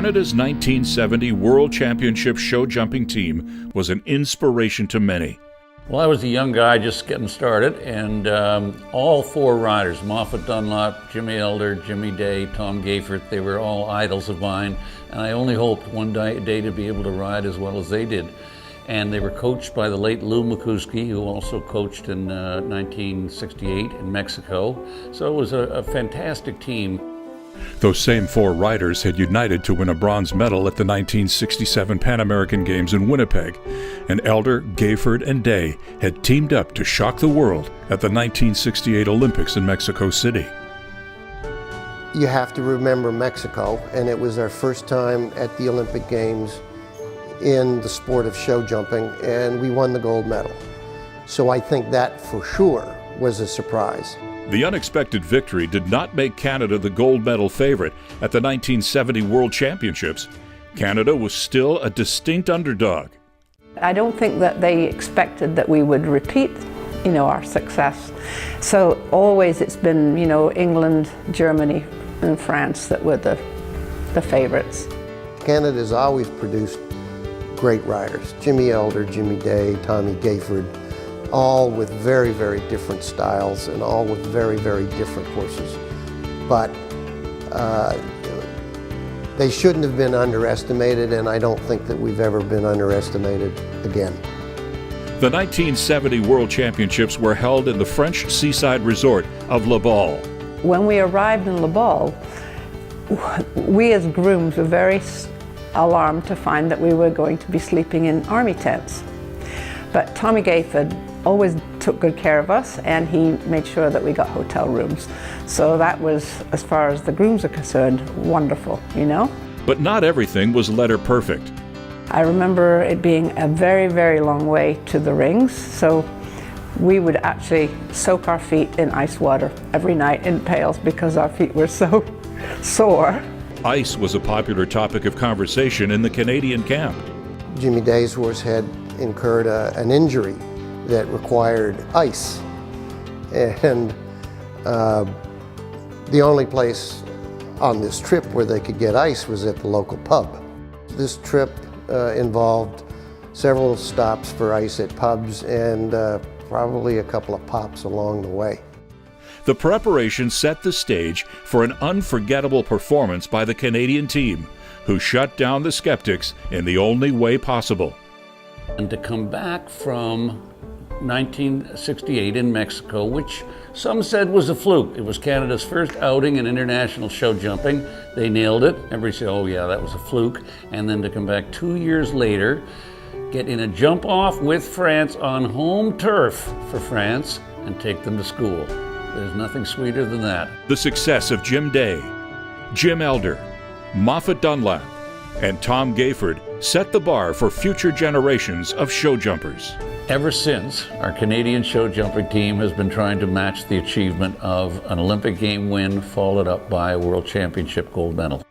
Canada's 1970 World Championship show jumping team was an inspiration to many. Well, I was a young guy just getting started, and all four riders, Moffat Dunlop, Jimmy Elder, Jimmy Day, Tom Gayford, they were all idols of mine, and I only hoped one day to be able to ride as well as they did. And they were coached by the late Lou Makowski, who also coached in 1968 in Mexico. So it was a fantastic team. Those same four riders had united to win a bronze medal at the 1967 Pan American Games in Winnipeg, and Elder, Gayford, and Day had teamed up to shock the world at the 1968 Olympics in Mexico City. You have to remember Mexico, and it was our first time at the Olympic Games in the sport of show jumping, and we won the gold medal. So I think that for sure was a surprise. The unexpected victory did not make Canada the gold medal favorite at the 1970 World Championships. Canada was still a distinct underdog. I don't think that they expected that we would repeat, our success. So always it's been, England, Germany, and France that were the favorites. Canada's always produced great riders. Jimmy Elder, Jimmy Day, Tommy Gayford, all with very, very different styles and all with very, very different horses. But they shouldn't have been underestimated, and I don't think that we've ever been underestimated again. The 1970 World Championships were held in the French seaside resort of Les Balles. When we arrived in Les Balles, we as grooms were very alarmed to find that we were going to be sleeping in army tents. But Tommy Gayford always took good care of us, and he made sure that we got hotel rooms. So that was, as far as the grooms are concerned, wonderful, But not everything was letter perfect. I remember it being a very, very long way to the rings, so we would actually soak our feet in ice water every night in pails because our feet were so sore. Ice was a popular topic of conversation in the Canadian camp. Jimmy Day's horse had incurred an injury that required ice, and the only place on this trip where they could get ice was at the local pub. This trip involved several stops for ice at pubs and probably a couple of pops along the way. The preparation set the stage for an unforgettable performance by the Canadian team, who shut down the skeptics in the only way possible. And to come back from 1968 in Mexico, which some said was a fluke. It was Canada's first outing in international show jumping. They nailed it. Everybody said, oh yeah, that was a fluke. And then to come back 2 years later, get in a jump off with France on home turf for France and take them to school. There's nothing sweeter than that. The success of Jim Day, Jim Elder, Moffat Dunlop, and Tom Gayford set the bar for future generations of show jumpers. Ever since, our Canadian show jumping team has been trying to match the achievement of an Olympic game win followed up by a World Championship gold medal.